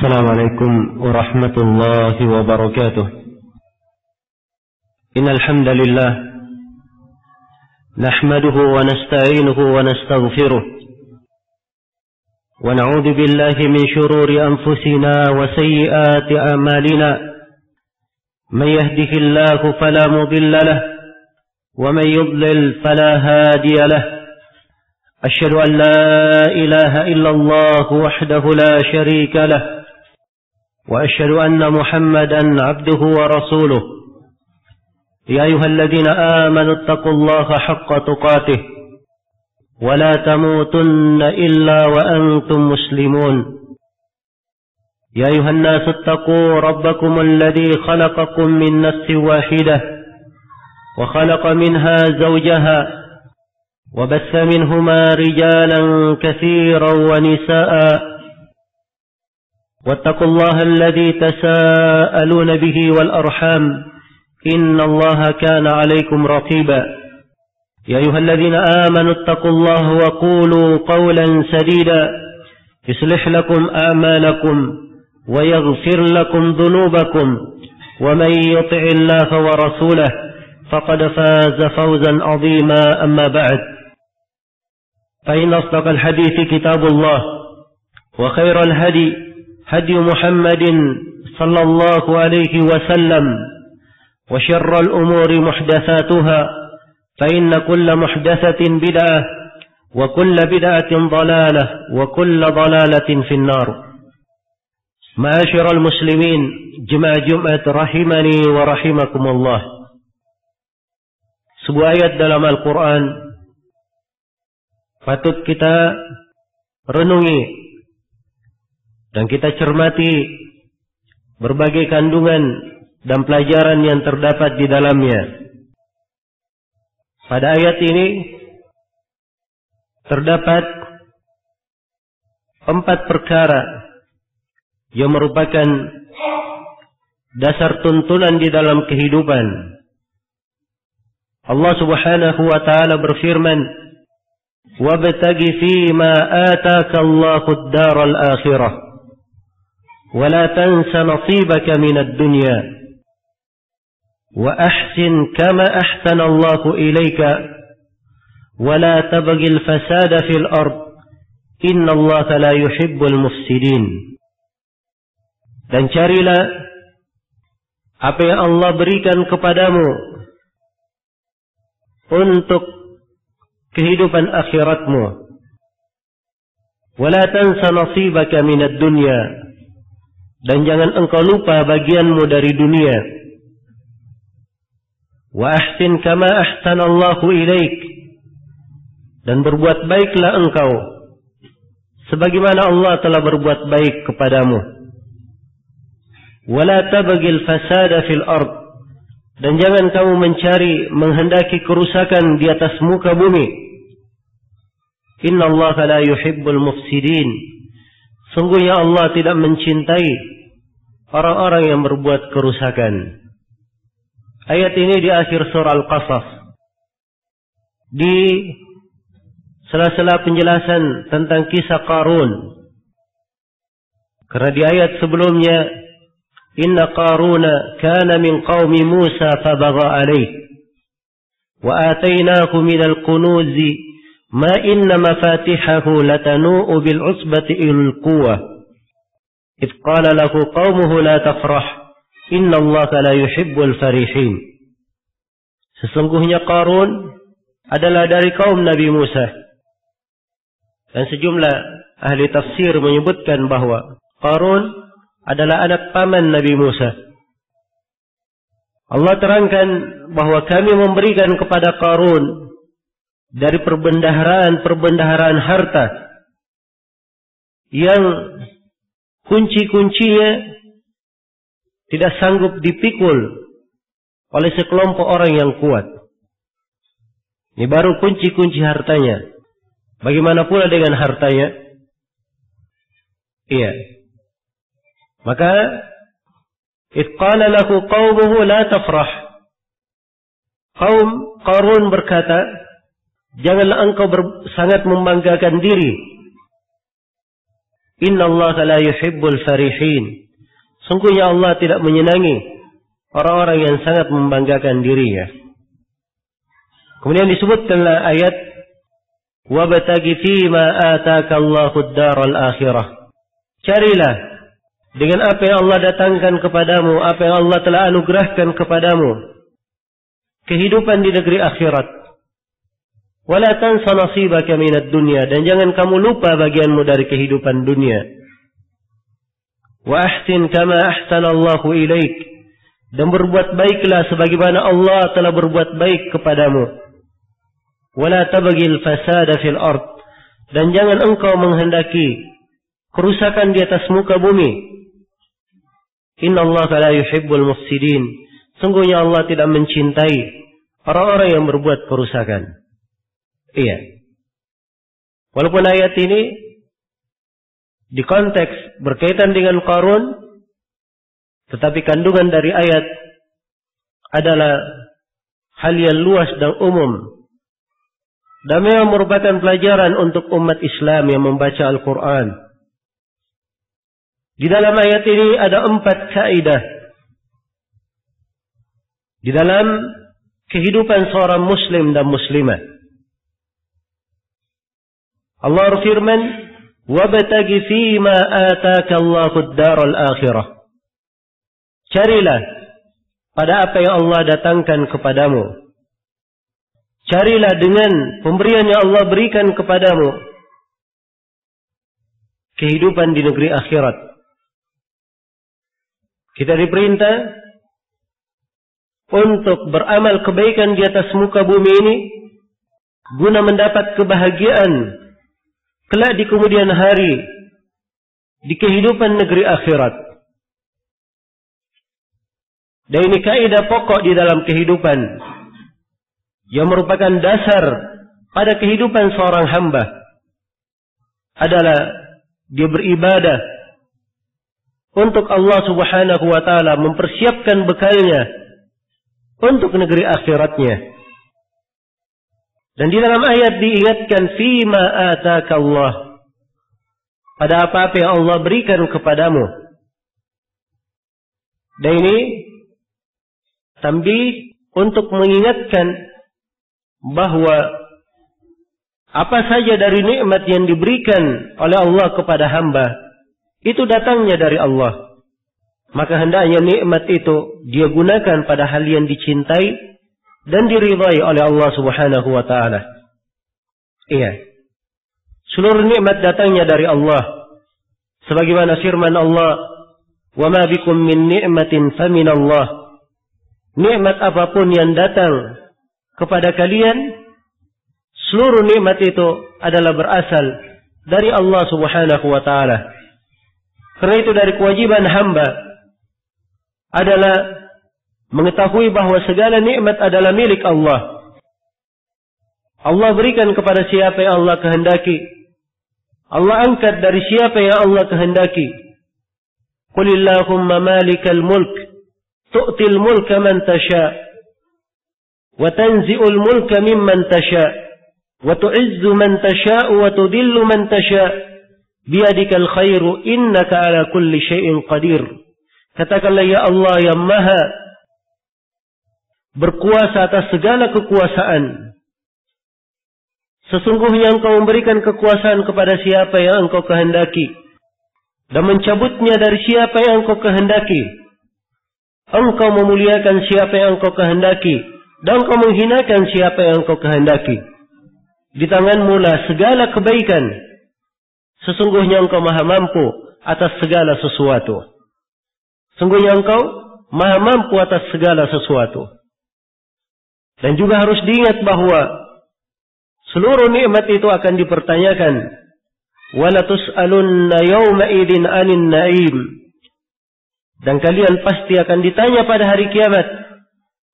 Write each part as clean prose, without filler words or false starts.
السلام عليكم ورحمة الله وبركاته. إن الحمد لله نحمده ونستعينه ونستغفره ونعوذ بالله من شرور أنفسنا وسيئات أعمالنا. من يهده الله فلا مضل له ومن يضلل فلا هادي له. أشهد أن لا إله إلا الله وحده لا شريك له وأشهد أن محمدا عبده ورسوله. يا أيها الذين آمنوا اتقوا الله حق تقاته ولا تموتن إلا وأنتم مسلمون. يا أيها الناس اتقوا ربكم الذي خلقكم من نفس واحدة وخلق منها زوجها وبث منهما رجالا كثيرا ونساء واتقوا الله الذي تساءلون به والأرحام إن الله كان عليكم رقيبا. يا أيها الذين آمنوا اتقوا الله وقولوا قولا سديدا يصلح لكم أعمالكم ويغفر لكم ذنوبكم ومن يطع الله ورسوله فقد فاز فوزا عظيما. أما بعد فإن أصدق الحديث كتاب الله وخير الهدي هدي محمد صلى الله عليه وسلم وشر الأمور محدثاتها فإن كل محدثة بدعة وكل بدعة ضلالة وكل ضلالة في النار. معاشر المسلمين جماعة rahimani wa rahimakumullah. Sebuah ayat dalam Al-Quran patut kita renungi dan kita cermati berbagai kandungan dan pelajaran yang terdapat di dalamnya. Pada ayat ini terdapat 4 perkara yang merupakan dasar tuntunan di dalam kehidupan. Allah Subhanahu wa taala berfirman, "Wabtaghi fima ataka Allahu ad-daral akhirah wa la tansa nasibaka minad dunya wa ahsin kama ahsana Allahu ilayka wa la tabghi al-fasada fil ard inna Allaha la yuhibbul mufsidin." Dan carilah apa yang Allah berikan kepadamu untuk kehidupan akhiratmu. Wala tansa nasibaka minad dunya, dan jangan engkau lupa bagianmu dari dunia. Wa ahsin kama ahsanallahu ilaik, dan berbuat baiklah engkau sebagaimana Allah telah berbuat baik kepadamu. Wala tabghil fasada fil ard, dan jangan kamu menghendaki kerusakan di atas muka bumi. Inna Allah la yuhibbul mufsidin. Sungguhnya Allah tidak mencintai orang-orang yang berbuat kerusakan. Ayat ini di akhir surah Al-Qasas, di sela-sela penjelasan tentang kisah Qarun. Karena di ayat sebelumnya, Inna Qaruna kana min qaumi Musa fabagha alayhi wa atainahu minal kunuzi ma inna mafatihahu latanu'u bil usbati il quwwah idh qala lahu qaumuhu la tafrah inna Allaha la yuhibbul farihin. Sesungguhnya Qarun adalah dari kaum Nabi Musa, dan sejumlah ahli tafsir menyebutkan bahwa Qarun adalah anak paman Nabi Musa. Allah terangkan bahwa kami memberikan kepada Qarun dari perbendaharaan harta yang kunci-kuncinya tidak sanggup dipikul oleh sekelompok orang yang kuat. Ini baru kunci-kunci hartanya. Bagaimana pula dengan hartanya? Iya. Maka idh qala lahu qaumuhu la tafrah. Kaum Qarun berkata, janganlah engkau sangat membanggakan diri Innallaha la yuhibbul farihin. Sungguhnya Allah tidak menyenangi orang-orang yang sangat membanggakan dirinya. Kemudian disebutkanlah ayat wabtaghi fima ataka Allahu ad-daral akhirah. Carilah dengan apa yang Allah datangkan kepadamu, apa yang Allah telah anugerahkan kepadamu, kehidupan di negeri akhirat. Wala tansa nasibaka minad dunya, dan jangan kamu lupa bagianmu dari kehidupan dunia. Wa ahsin kama ahsana Allahu ilaik, dan berbuat baiklah sebagaimana Allah telah berbuat baik kepadamu. Wala tabghil fasada fil ard, dan jangan engkau menghendaki kerusakan di atas muka bumi. Innallaha la yuhibbul mufsidin. Sungguhnya Allah tidak mencintai orang-orang yang berbuat kerusakan. Iya. Walaupun ayat ini di konteks berkaitan dengan Qarun, tetapi kandungan dari ayat adalah hal yang luas dan umum. Dan memang merupakan pelajaran untuk umat Islam yang membaca Al-Quran. Di dalam ayat ini ada 4 kaidah. Di dalam kehidupan seorang muslim dan muslimah. Allah berfirman, wabtaghi fima ataka Allahu ad-daral akhirah. Carilah pada apa yang Allah datangkan kepadamu. Carilah dengan pemberian yang Allah berikan kepadamu kehidupan di negeri akhirat. Kita diperintah untuk beramal kebaikan di atas muka bumi ini guna mendapat kebahagiaan kelak di kemudian hari di kehidupan negeri akhirat. Dan ini kaidah pokok di dalam kehidupan yang merupakan dasar pada kehidupan seorang hamba adalah dia beribadah untuk Allah Subhanahu wa taala, mempersiapkan bekalnya untuk negeri akhiratnya. Dan di dalam ayat diingatkan fima ataka Allah, pada apa-apa yang Allah berikan kepadamu. Dan ini tambih untuk mengingatkan bahwa apa saja dari nikmat yang diberikan oleh Allah kepada hamba itu datangnya dari Allah. Maka hendaknya nikmat itu dia gunakan pada hal yang dicintai dan diridhai oleh Allah Subhanahu wa taala. Iya. Seluruh nikmat datangnya dari Allah. Sebagaimana firman Allah, "Wa ma bikum min ni'matin famin Allah." Nikmat apapun yang datang kepada kalian, seluruh nikmat itu adalah berasal dari Allah Subhanahu wa taala. Karena itu dari kewajiban hamba adalah mengetahui bahwa segala nikmat adalah milik Allah. Allah berikan kepada siapa yang Allah kehendaki. Allah angkat dari siapa yang Allah kehendaki. Qulillahumma malikal mulk, tu'til mulka man tasha, wa tanzi'ul mulka mimman tasha, wa tu'izzu man tasha, wa tudillu man tasha, biyadikal khairu, innaka ala kulli syai'in qadir. Katakanlah, ya Allah yang maha berkuasa atas segala kekuasaan. Sesungguhnya engkau memberikan kekuasaan kepada siapa yang engkau kehendaki, dan mencabutnya dari siapa yang engkau kehendaki. Engkau memuliakan siapa yang engkau kehendaki, dan engkau menghinakan siapa yang engkau kehendaki. Di tanganmu lah segala kebaikan. Sesungguhnya engkau maha mampu atas segala sesuatu. Sungguhnya engkau maha mampu atas segala sesuatu. Dan juga harus diingat bahwa seluruh nikmat itu akan dipertanyakan. Wala tus'alunna yawma idin 'anil na'im. Dan kalian pasti akan ditanya pada hari kiamat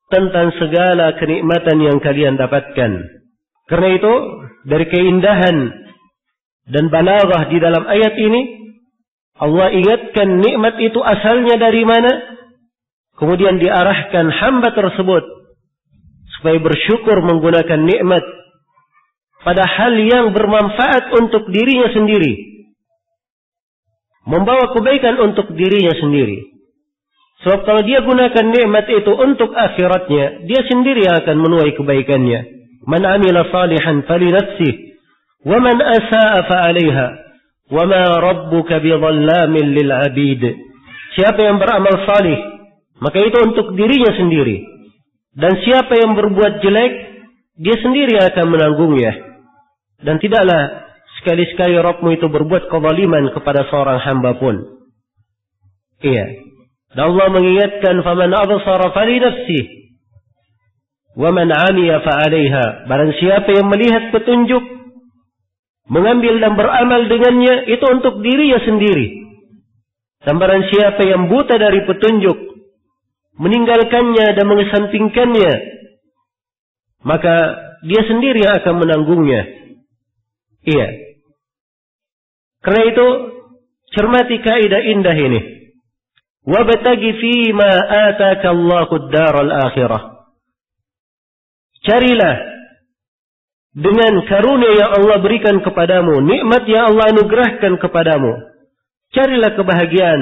tentang segala kenikmatan yang kalian dapatkan. Karena itu, dari keindahan dan balaghah di dalam ayat ini, Allah ingatkan nikmat itu asalnya dari mana, kemudian diarahkan hamba tersebut supaya bersyukur menggunakan nikmat pada hal yang bermanfaat untuk dirinya sendiri. membawa kebaikan untuk dirinya sendiri. Sebab kalau dia gunakan nikmat itu untuk akhiratnya, dia sendiri yang akan menuai kebaikannya. Man amila salihan falinafsih, wa man asaa fa'alaiha, wa ma rabbuka bidhallamin lil 'abid. Siapa yang beramal salih, maka itu untuk dirinya sendiri. Dan siapa yang berbuat jelek, dia sendiri yang akan menanggungnya. Dan tidaklah sekali-sekali Rabbmu itu berbuat kezaliman kepada seorang hamba pun. Iya. Dan Allah mengingatkan, faman absara falinafsih wa man 'amiya fa'alaiha. Barang siapa yang melihat petunjuk, mengambil dan beramal dengannya, itu untuk dirinya sendiri. Dan barang siapa yang buta dari petunjuk, meninggalkannya dan mengesampingkannya, maka dia sendiri yang akan menanggungnya. Iya. Karena itu, cermati kaidah indah ini. Wabtagi fima ataka Allahu ad-daral akhirah. Carilah dengan karunia yang Allah berikan kepadamu, nikmat yang Allah anugerahkan kepadamu. Carilah kebahagiaan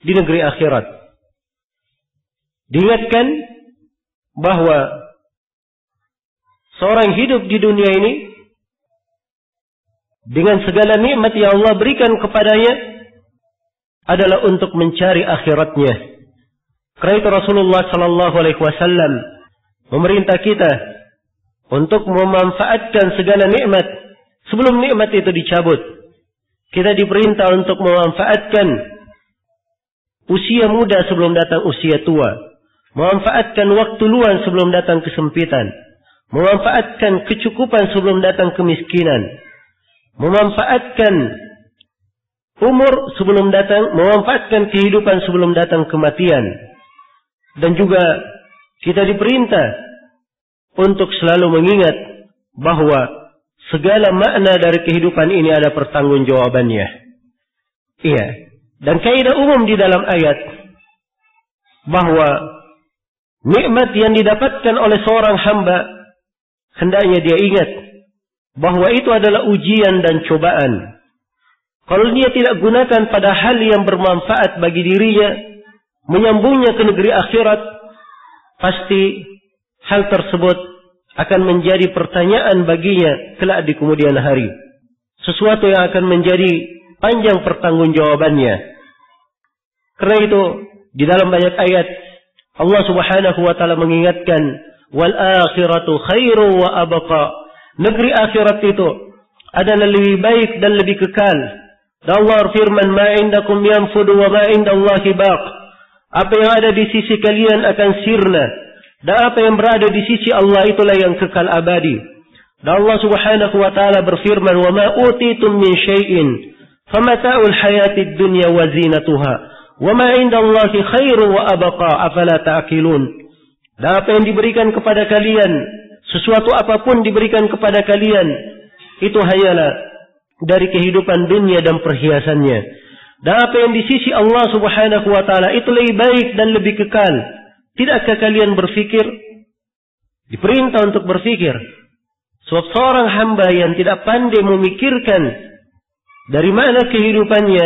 di negeri akhirat. Diingatkan bahwa seorang hidup di dunia ini dengan segala nikmat yang Allah berikan kepadanya adalah untuk mencari akhiratnya. Karena itu Rasulullah sallallahu alaihi wasallam memerintah kita untuk memanfaatkan segala nikmat sebelum nikmat itu dicabut. Kita diperintah untuk memanfaatkan usia muda sebelum datang usia tua, memanfaatkan waktu luang sebelum datang kesempitan, memanfaatkan kecukupan sebelum datang kemiskinan, memanfaatkan umur sebelum datang, memanfaatkan kehidupan sebelum datang kematian. Dan juga kita diperintah untuk selalu mengingat bahwa segala makna dari kehidupan ini ada pertanggungjawabannya. Iya. Dan kaidah umum di dalam ayat bahwa nikmat yang didapatkan oleh seorang hamba hendaknya dia ingat bahwa itu adalah ujian dan cobaan. Kalau dia tidak gunakan pada hal yang bermanfaat bagi dirinya, menyambungnya ke negeri akhirat, pasti hal tersebut akan menjadi pertanyaan baginya kelak di kemudian hari. Sesuatu yang akan menjadi panjang pertanggungjawabannya. Karena itu, di dalam banyak ayat, Allah Subhanahu wa Ta'ala mengingatkan, wal akhiratu khairu wa abqa. Negeri akhirat itu adalah lebih baik dan lebih kekal. Dan Allah firman, ma indakum yanfudu wa ma indallahi baq. Apa yang ada di sisi kalian akan sirna, dan apa yang berada di sisi Allah itulah yang kekal abadi. Dan Allah Subhanahu wa Ta'ala berfirman, wa ma utitum min syai'in famata'ul hayatid dunya wa zinatuha wa ma indallahi khairu wa abqa afala ta'qilun. Dan apa yang diberikan kepada kalian, sesuatu apapun diberikan kepada kalian, itu hanyalah dari kehidupan dunia dan perhiasannya. Dan apa yang di sisi Allah Subhanahu wa Ta'ala itu lebih baik dan lebih kekal. Tidakkah kalian berfikir? Diperintah untuk berfikir. Sebab seorang hamba yang tidak pandai memikirkan dari mana kehidupannya,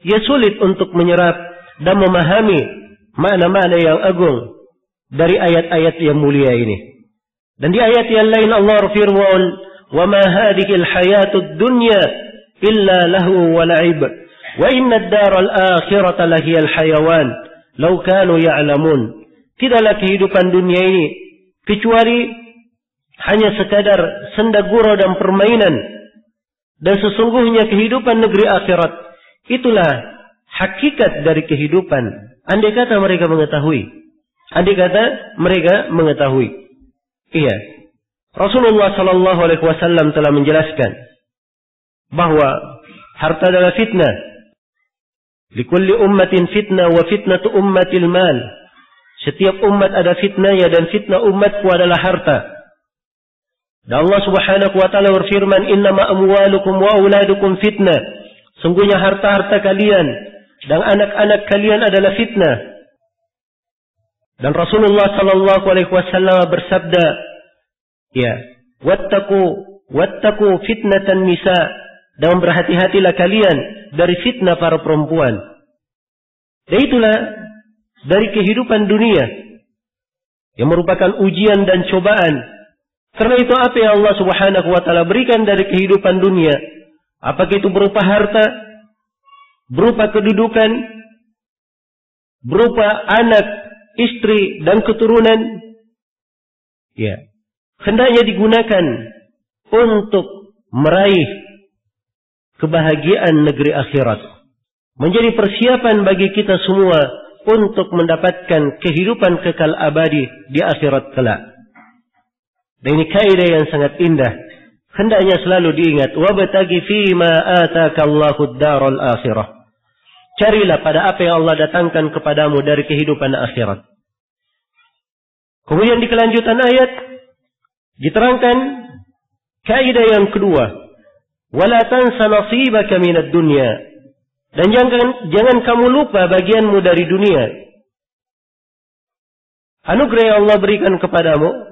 ia sulit untuk menyerap dan memahami makna-makna yang agung dari ayat-ayat yang mulia ini. Dan di ayat yang lain Allah firman, وَمَا هَذِهِ الْحَيَاةُ الدُّنْيَا إِلَّا لَهْوٌ وَلَعِبٌ وَإِنَّ الدَّارَ الْآخِرَةَ لَهِيَ الْحَيَوَانُ لَوْ كَانُوا يَعْلَمُونَ. Tidaklah kehidupan dunia ini kecuali hanya sekadar senda gurau dan permainan. Dan sesungguhnya kehidupan negeri akhirat itulah hakikat dari kehidupan. Andai kata mereka mengetahui. Andai kata mereka mengetahui. Iya. Rasulullah sallallahu alaihi wasallam telah menjelaskan bahwa harta adalah fitnah. Likulli ummatin fitnah wa fitnatu ummatil mal. Setiap umat ada fitnahnya dan fitnah umatku adalah harta. Dan Allah Subhanahu wa Ta'ala berfirman, innama amwalukum wa auladukum fitnah. Sungguhnya harta-harta kalian dan anak-anak kalian adalah fitnah. Dan Rasulullah sallallahu alaihi wasallam bersabda, ya, wattaqu fitnatan nisa, dan berhati-hatilah kalian dari fitnah para perempuan. Dan itulah dari kehidupan dunia yang merupakan ujian dan cobaan. Karena itu apa yang Allah Subhanahu wa taala berikan dari kehidupan dunia, apakah itu berupa harta, berupa kedudukan, berupa anak, istri dan keturunan, ya, hendaknya digunakan untuk meraih kebahagiaan negeri akhirat. Menjadi persiapan bagi kita semua untuk mendapatkan kehidupan kekal abadi di akhirat kelak. Dan ini kaidah yang sangat indah. Hendaknya selalu diingat. Wabtaghi fima ataka Allahu ad-daral akhirah. Carilah pada apa yang Allah datangkan kepadamu dari kehidupan akhirat. Kemudian di kelanjutan ayat diterangkan kaidah yang kedua. Wala tansa nasibaka minad dunya. Dan jangan kamu lupa bagianmu dari dunia. Anugerah yang Allah berikan kepadamu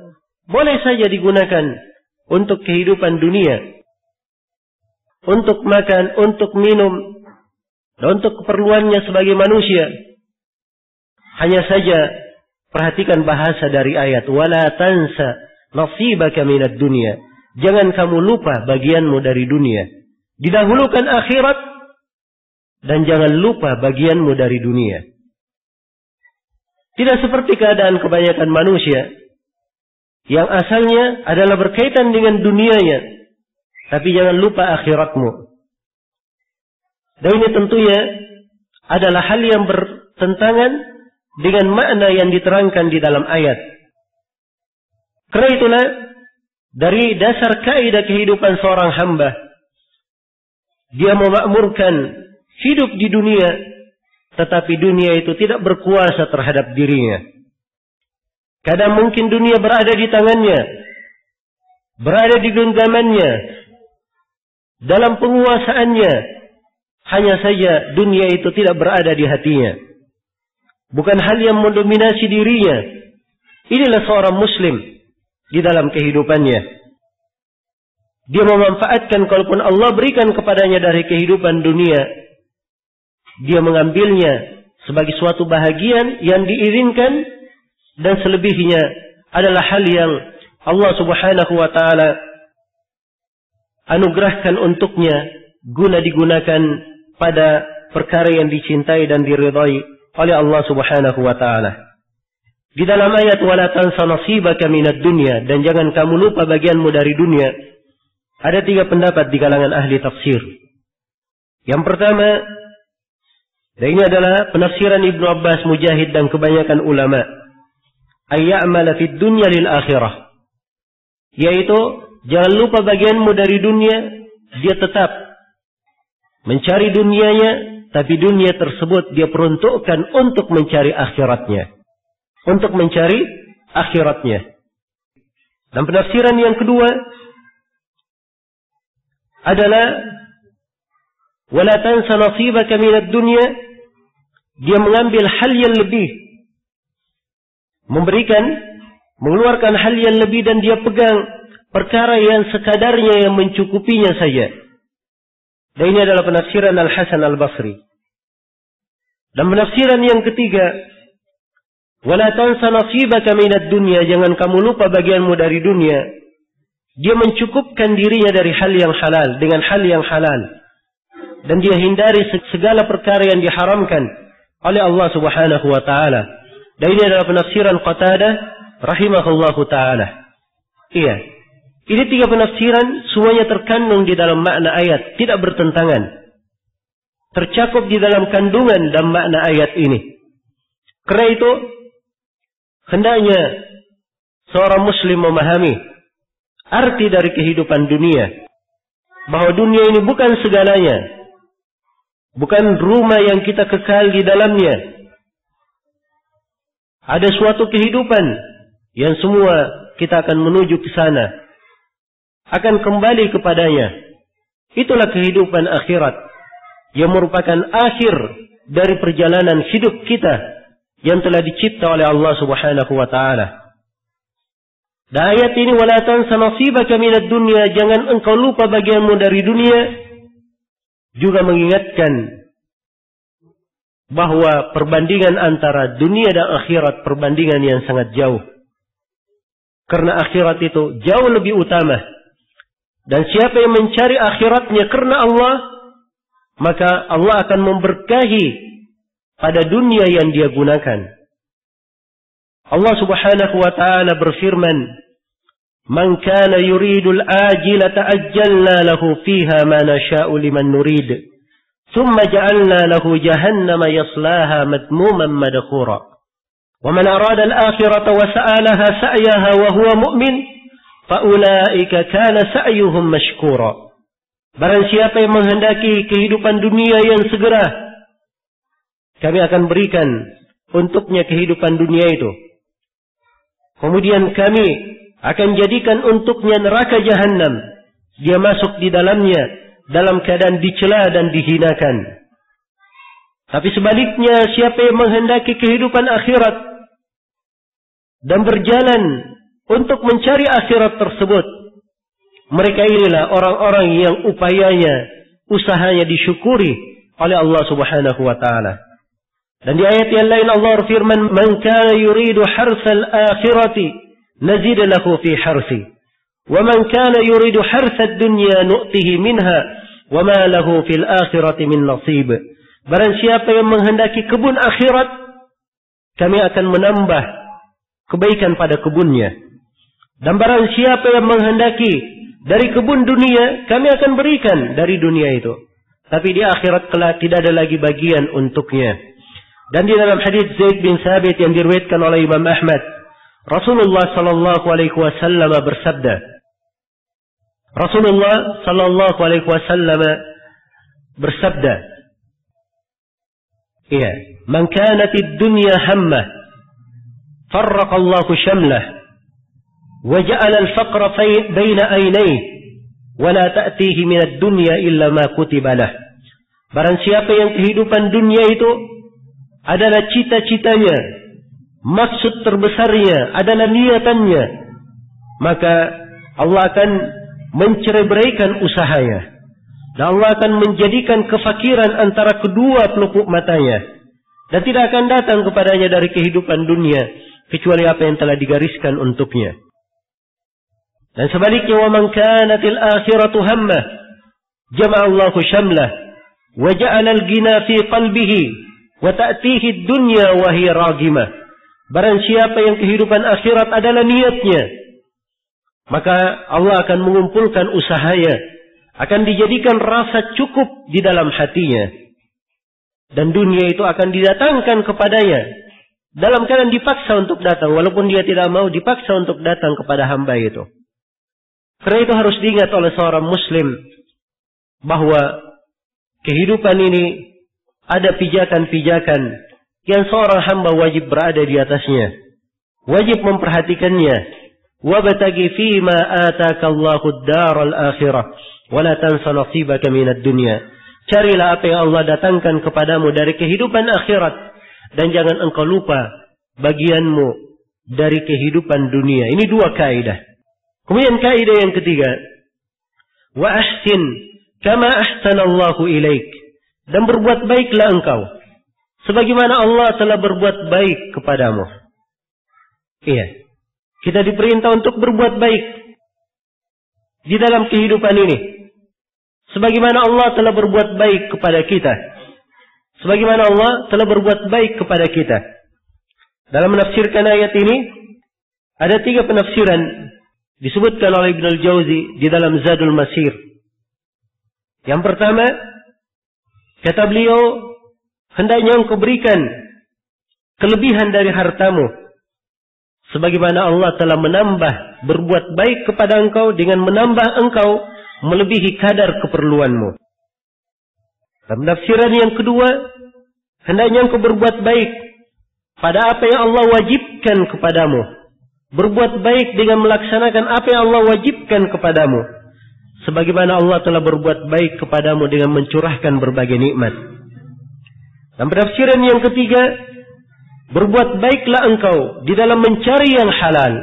boleh saja digunakan untuk kehidupan dunia, untuk makan, untuk minum, dan untuk keperluannya sebagai manusia. Hanya saja perhatikan bahasa dari ayat, wala tansa nasibaka minad dunya. Jangan kamu lupa bagianmu dari dunia. Didahulukan akhirat dan jangan lupa bagianmu dari dunia. Tidak seperti keadaan kebanyakan manusia yang asalnya adalah berkaitan dengan dunianya, tapi jangan lupa akhiratmu. Dan ini tentunya adalah hal yang bertentangan dengan makna yang diterangkan di dalam ayat. Karena itulah dari dasar kaidah kehidupan seorang hamba, dia memakmurkan hidup di dunia, tetapi dunia itu tidak berkuasa terhadap dirinya. Kadang mungkin dunia berada di tangannya, berada di genggamannya, dalam penguasaannya. Hanya saja dunia itu tidak berada di hatinya. Bukan hal yang mendominasi dirinya. Inilah seorang muslim di dalam kehidupannya. Dia memanfaatkan kalaupun Allah berikan kepadanya dari kehidupan dunia, dia mengambilnya sebagai suatu bahagian yang diirinkan. Dan selebihnya adalah hal yang Allah Subhanahu wa taala anugerahkan untuknya guna digunakan pada perkara yang dicintai dan diridhai oleh Allah Subhanahu wa taala. Di dalam ayat wala tansa nasibaka minad dunya, dan jangan kamu lupa bagianmu dari dunia, ada 3 pendapat di kalangan ahli tafsir. Yang pertama, dan ini adalah penafsiran Ibnu Abbas, Mujahid dan kebanyakan ulama, ayya'mala fid dunya lil akhirah, yaitu jangan lupa bagianmu dari dunia, dia tetap mencari dunianya, tapi dunia tersebut dia peruntukkan untuk mencari akhiratnya, untuk mencari akhiratnya. Dan penafsiran yang kedua adalah wala tansa nasibaka minad dunya, dia mengambil hal yang lebih, memberikan, mengeluarkan hal yang lebih, dan dia pegang perkara yang sekadarnya yang mencukupinya saja. Dan ini adalah penafsiran Al-Hasan Al-Basri. Dan penafsiran yang ketiga, wala tansa nasibaka minad dunya, jangan kamu lupa bagianmu dari dunia. Dia mencukupkan dirinya dari hal yang halal dengan hal yang halal, dan dia hindari segala perkara yang diharamkan oleh Allah Subhanahu wa taala. Dan ini adalah penafsiran Qatadah rahimahullahu ta'ala. Iya. Ini 3 penafsiran semuanya terkandung di dalam makna ayat, tidak bertentangan. Tercakup di dalam kandungan dan makna ayat ini. Karena itu, hendaknya seorang muslim memahami arti dari kehidupan dunia. Bahwa dunia ini bukan segalanya. Bukan rumah yang kita kekal di dalamnya. Ada suatu kehidupan yang semua kita akan menuju ke sana, akan kembali kepadanya. Itulah kehidupan akhirat yang merupakan akhir dari perjalanan hidup kita yang telah dicipta oleh Allah Subhanahu wa taala. Dan ayat ini wala tansa nasibaka minad dunya, jangan engkau lupa bagianmu dari dunia. juga mengingatkan bahwa perbandingan antara dunia dan akhirat perbandingan yang sangat jauh. Karena akhirat itu jauh lebih utama. Dan siapa yang mencari akhiratnya karena Allah, maka Allah akan memberkahi pada dunia yang dia gunakan. Allah Subhanahu wa ta'ala berfirman, "Man kana yuridul ajilata ajjalna lahu fiha ma nasha'u liman nurid. Thumma ja'alna lahu jahannama yaslaha madmuman madkhura. Wa man arada al-akhirata wa sa'alaha sa'yaha wa huwa mu'min, fa ulaika kana sa'yuhum mashkura." Barang siapa yang menghendaki kehidupan dunia yang segera, kami akan berikan untuknya kehidupan dunia itu. Kemudian kami akan jadikan untuknya neraka jahanam. Dia masuk di dalamnya dalam keadaan dicela dan dihinakan. Tapi sebaliknya, siapa yang menghendaki kehidupan akhirat dan berjalan untuk mencari akhirat tersebut, mereka inilah orang-orang yang upayanya, usahanya disyukuri oleh Allah Subhanahu wa ta'ala. Dan di ayat yang lain Allah berfirman, "Man kana yuridu harsal akhirati nazid lahu fi harsi, wa man kana yuridu harsad dunya nu'tihi minha, wa ma lahu fil akhirati min nasib." Barang siapa yang menghendaki kebun akhirat, kami akan menambah kebaikan pada kebunnya. Dan barang siapa yang menghendaki dari kebun dunia, kami akan berikan dari dunia itu. Tapi di akhirat kelak tidak ada lagi bagian untuknya. Dan di dalam hadis Zaid bin Thabit yang diriwayatkan oleh Imam Ahmad, Rasulullah sallallahu alaihi wasallam bersabda, Rasulullah sallallahu alaihi wasallam bersabda, "Ya, man kanatid dunya hammah, farraqa Allahu shamlah, wa ja'ala al-faqra baina aynayhi, wa la ta'tihi min ad-dunya illa ma kutiba lah." Barang siapa yang kehidupan dunia itu adalah cita-citanya, maksud terbesarnya adalah niatannya, maka Allah akan mencerai-beraikan usahanya. Dan Allah akan menjadikan kefakiran antara kedua pelupuk matanya. Dan tidak akan datang kepadanya dari kehidupan dunia kecuali apa yang telah digariskan untuknya. Dan sebaliknya, wa man kanatil akhiratu hammah, jama'a Allahu syamlah, wa ja'ala al-ghina fi qalbihi, wa ta'tihi dunya wa hiya ragimah. Barang siapa yang kehidupan akhirat adalah niatnya, maka Allah akan mengumpulkan usahanya, akan dijadikan rasa cukup di dalam hatinya, dan dunia itu akan didatangkan kepadanya dalam keadaan dipaksa untuk datang, walaupun dia tidak mau, dipaksa untuk datang kepada hamba itu. Karena itu harus diingat oleh seorang muslim bahwa kehidupan ini ada pijakan-pijakan yang seorang hamba wajib berada di atasnya, wajib memperhatikannya. Wabtaghi fima ataakallahu ad-daral akhirah wa la tansa nasibaka minad dunya. Carilah apa yang Allah datangkan kepadamu dari kehidupan akhirat, dan jangan engkau lupa bagianmu dari kehidupan dunia. Ini dua kaidah. Kemudian kaidah yang ketiga, wa ahsin kama ahsanallahu ilaik. Dan berbuat baiklah engkau sebagaimana Allah telah berbuat baik kepadamu. Iya, kita diperintah untuk berbuat baik di dalam kehidupan ini, sebagaimana Allah telah berbuat baik kepada kita, sebagaimana Allah telah berbuat baik kepada kita. Dalam menafsirkan ayat ini ada 3 penafsiran disebutkan oleh Ibn al-Jauzi di dalam Zadul Masir. Yang pertama, kata beliau, hendaknya engkau berikan kelebihan dari hartamu, sebagaimana Allah telah menambah berbuat baik kepada engkau dengan menambah engkau melebihi kadar keperluanmu. Dalam penafsiran yang kedua, hendaknya engkau berbuat baik pada apa yang Allah wajibkan kepadamu, berbuat baik dengan melaksanakan apa yang Allah wajibkan kepadamu, sebagaimana Allah telah berbuat baik kepadamu dengan mencurahkan berbagai nikmat. Dan penafsiran yang ketiga, berbuat baiklah engkau di dalam mencari yang halal,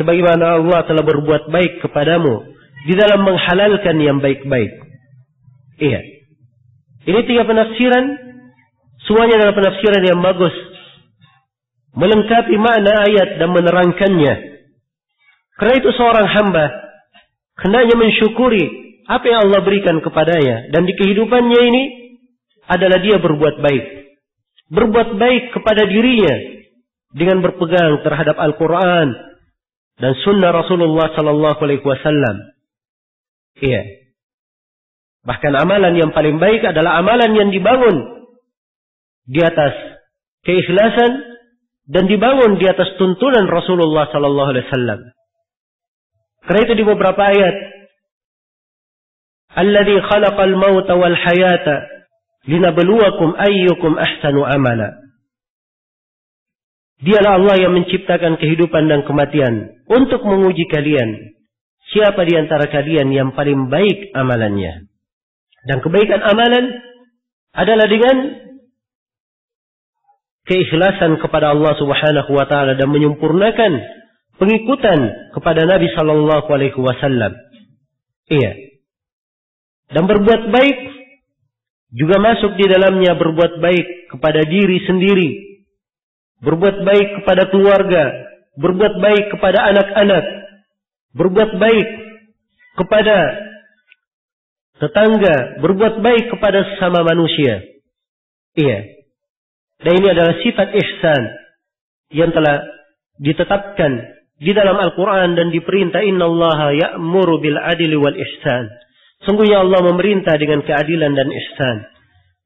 sebagaimana Allah telah berbuat baik kepadamu di dalam menghalalkan yang baik-baik. Iya. Ini 3 penafsiran, semuanya adalah penafsiran yang bagus, melengkapi makna ayat dan menerangkannya. Karena itu seorang hamba hendaknya mensyukuri apa yang Allah berikan kepadanya, dan di kehidupannya ini adalah dia berbuat baik. Berbuat baik kepada dirinya dengan berpegang terhadap Al-Quran dan sunnah Rasulullah sallallahu alaihi wasallam. Iya. Bahkan amalan yang paling baik adalah amalan yang dibangun di atas keikhlasan dan dibangun di atas tuntunan Rasulullah sallallahu alaihi wasallam. Karena itu di beberapa ayat, "Alladzi khalaqal mauta wal hayata linabluwakum ayyukum ahsanu amala." Dialah Allah yang menciptakan kehidupan dan kematian untuk menguji kalian, siapa di antara kalian yang paling baik amalannya. Dan kebaikan amalan adalah dengan keikhlasan kepada Allah Subhanahu wa taala dan menyempurnakan pengikutan kepada Nabi sallallahu alaihi wasallam. Iya. Dan berbuat baik juga masuk di dalamnya berbuat baik kepada diri sendiri, berbuat baik kepada keluarga, berbuat baik kepada anak-anak, berbuat baik kepada tetangga, berbuat baik kepada sesama manusia. Iya. Dan ini adalah sifat ihsan yang telah ditetapkan di dalam Al-Quran dan diperintah, innallaha ya'muru bil adli wal ihsan. Sungguhnya Allah memerintah dengan keadilan dan ihsan.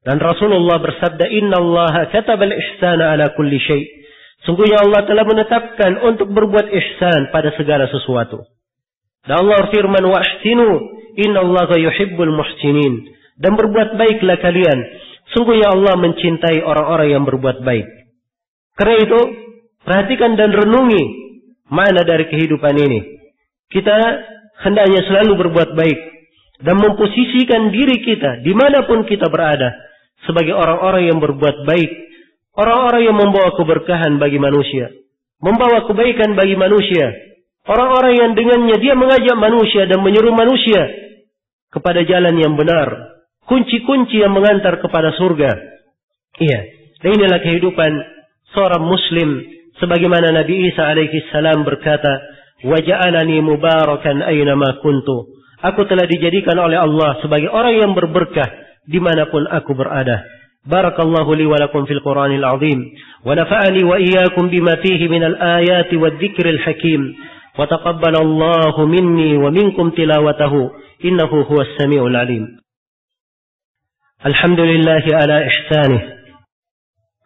Dan Rasulullah bersabda, innallaha katabal ihsana ala kulli syai'. Sungguhnya Allah telah menetapkan untuk berbuat ihsan pada segala sesuatu. Dan Allah firman, wa ahsinu innallaha yuhibbul muhsinin. Dan berbuat baiklah kalian. Sungguhnya Allah mencintai orang-orang yang berbuat baik. Karena itu, perhatikan dan renungi makna dari kehidupan ini. Kita hendaknya selalu berbuat baik dan memposisikan diri kita dimanapun kita berada sebagai orang-orang yang berbuat baik, orang-orang yang membawa keberkahan bagi manusia, membawa kebaikan bagi manusia, orang-orang yang dengannya dia mengajak manusia dan menyuruh manusia kepada jalan yang benar, kunci-kunci yang mengantar kepada surga. Iya, dan inilah kehidupan seorang muslim, sebagaimana Nabi Isa alaihi salam berkata, "Waja'alani mubarakan aynama kuntu." Aku telah dijadikan oleh Allah sebagai orang yang berberkah dimanapun aku berada. Barakallahu li wa lakum fil Qur'anil azim, wa nafa'ani wa iyyakum bima fihi minal ayati wad dzikril hakim, wa taqabbalallahu minni wa minkum tilawatahu, innahu huwas samiul alim. Alhamdulillahi ala ihsanih,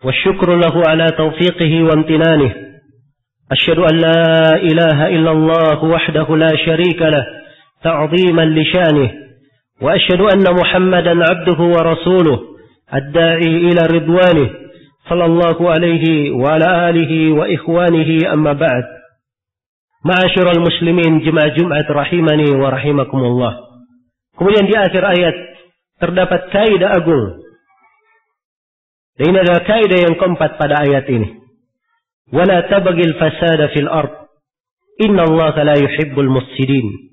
wa syukru lahu ala tawfiqihi wa amtinanihi. Asyhadu an la ilaha illallah wahdahu la syarika lah تعظيما لشانه وأشهد أن محمدا عبده ورسوله الداعي إلى رضوانه صلى الله عليه وعلى آله وإخوانه أما بعد معاشر المسلمين جمعة rahimani wa rahimakumullah. Kemudian di akhir ayat terdapat kaidah agung. Dan ini adalah kaidah yang keempat pada ayat ini. ولا تبغي الفساد في الأرض إن الله لا يحب المفسدين.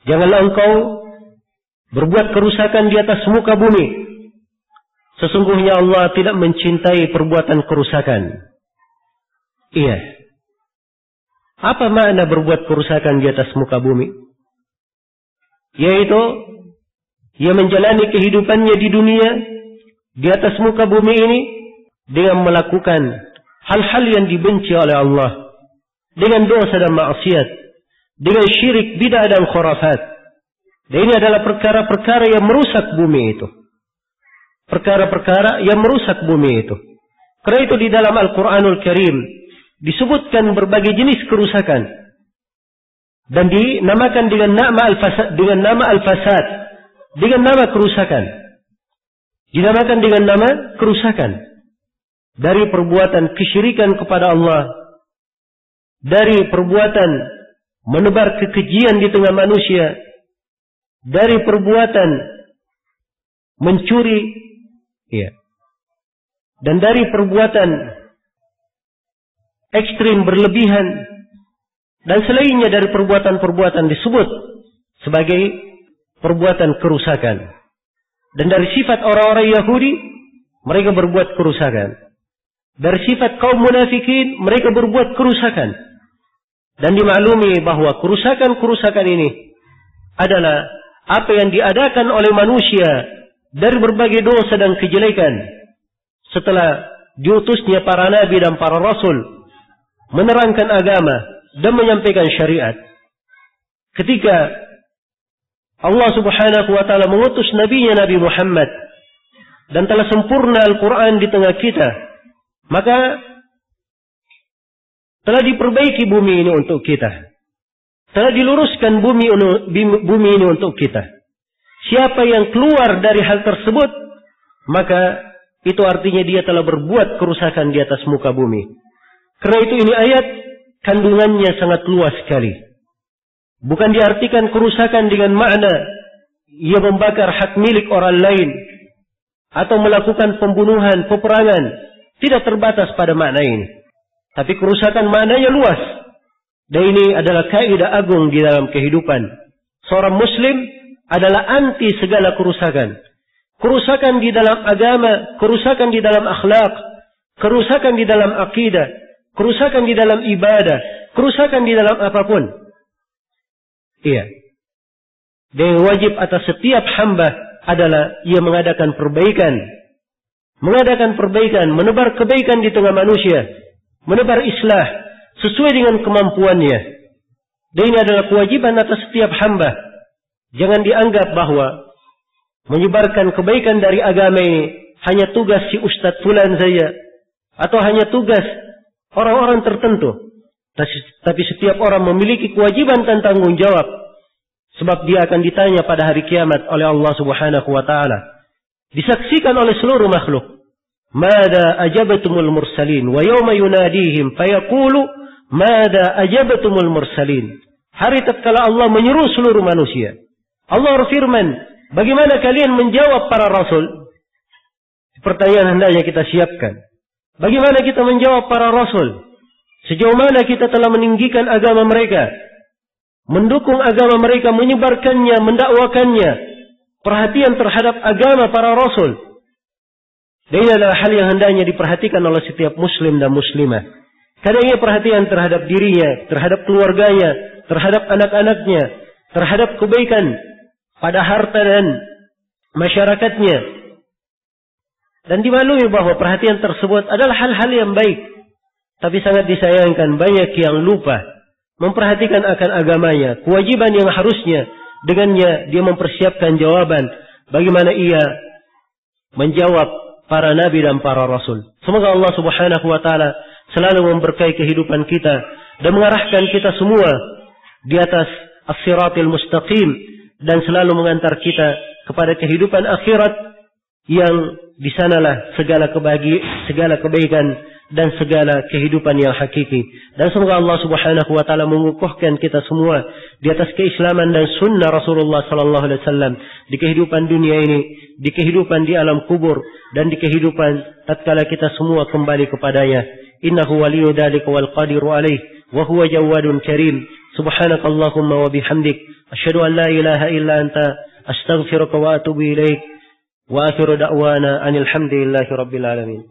Janganlah engkau berbuat kerusakan di atas muka bumi. Sesungguhnya Allah tidak mencintai perbuatan kerusakan. Iya. Apa makna berbuat kerusakan di atas muka bumi? Yaitu, ia menjalani kehidupannya di dunia, di atas muka bumi ini, dengan melakukan hal-hal yang dibenci oleh Allah, dengan dosa dan maksiat, dengan syirik, bid'ah dan khurafat. Dan ini adalah perkara-perkara yang merusak bumi itu. Perkara-perkara yang merusak bumi itu. Karena itu di dalam Al-Quranul Karim disebutkan berbagai jenis kerusakan. Dan dinamakan dengan nama al-fasad. Dengan nama kerusakan. Dinamakan dengan nama kerusakan. Dari perbuatan kesyirikan kepada Allah. Dari perbuatan menebar kekejian di tengah manusia, dari perbuatan mencuri, ya, dan dari perbuatan ekstrim berlebihan, dan selainnya dari perbuatan-perbuatan disebut sebagai perbuatan kerusakan. Dan dari sifat orang-orang Yahudi, mereka berbuat kerusakan. Dari sifat kaum munafikin, mereka berbuat kerusakan. Dan dimaklumi bahwa kerusakan-kerusakan ini adalah apa yang diadakan oleh manusia dari berbagai dosa dan kejelekan setelah diutusnya para nabi dan para rasul menerangkan agama dan menyampaikan syariat. Ketika Allah Subhanahu wa taala mengutus nabinya Nabi Muhammad dan telah sempurna Al-Quran di tengah kita, maka telah diperbaiki bumi ini untuk kita. Telah diluruskan bumi ini untuk kita. Siapa yang keluar dari hal tersebut, maka itu artinya dia telah berbuat kerusakan di atas muka bumi. Karena itu ini ayat kandungannya sangat luas sekali. Bukan diartikan kerusakan dengan makna ia membakar hak milik orang lain atau melakukan pembunuhan, peperangan. Tidak terbatas pada makna ini. Tapi kerusakan maknanya luas. Dan ini adalah kaidah agung di dalam kehidupan. Seorang muslim adalah anti segala kerusakan. Kerusakan di dalam agama, kerusakan di dalam akhlak, kerusakan di dalam akidah, kerusakan di dalam ibadah, kerusakan di dalam apapun. Iya. Dan wajib atas setiap hamba adalah ia mengadakan perbaikan. Mengadakan perbaikan, menebar kebaikan di tengah manusia. Menebar islah sesuai dengan kemampuannya. Dan ini adalah kewajiban atas setiap hamba. Jangan dianggap bahwa menyebarkan kebaikan dari agama ini hanya tugas si Ustadz Fulan saja. Atau hanya tugas orang-orang tertentu. Tapi setiap orang memiliki kewajiban dan tanggung jawab. Sebab dia akan ditanya pada hari kiamat oleh Allah Subhanahu wa ta'ala. Disaksikan oleh seluruh makhluk. Mada ajabatumul mursalin. Wa yawma yunadihim fayaqulu mada ajabatumul mursalin. Hari tatkala Allah menyeru seluruh manusia. Allah berfirman, bagaimana kalian menjawab para rasul? Pertanyaan hendaknya kita siapkan. Bagaimana kita menjawab para rasul? Sejauh mana kita telah meninggikan agama mereka, mendukung agama mereka, menyebarkannya, mendakwakannya, perhatian terhadap agama para rasul. Dan ini adalah hal yang hendaknya diperhatikan oleh setiap muslim dan muslimah. Karena ia perhatian terhadap dirinya, terhadap keluarganya, terhadap anak-anaknya, terhadap kebaikan pada harta dan masyarakatnya. Dan dimaklumi bahwa perhatian tersebut adalah hal-hal yang baik. Tapi sangat disayangkan banyak yang lupa memperhatikan akan agamanya. Kewajiban yang harusnya dengannya dia mempersiapkan jawaban. Bagaimana ia menjawab para nabi dan para rasul. Semoga Allah Subhanahu wa ta'ala selalu memberkahi kehidupan kita. Dan mengarahkan kita semua di atas as-siratil mustaqim. Dan selalu mengantar kita kepada kehidupan akhirat. Yang di sanalah segala kebaikan dan segala kehidupan yang hakiki. Dan semoga Allah Subhanahu wa taala mengukuhkan kita semua di atas keislaman dan sunnah Rasulullah sallallahu alaihi wasallam di kehidupan dunia ini, di kehidupan di alam kubur dan di kehidupan tatkala kita semua kembali kepadanya. Innahu waliyyu dzalika wal qadiru alaih wa huwa jawadun karim. Subhanakallahumma wa bihamdik asyhadu an la ilaha illa anta astaghfiruka wa atubu ilaik. Wa akhiru da'wana anil hamdulillahi rabbil alamin.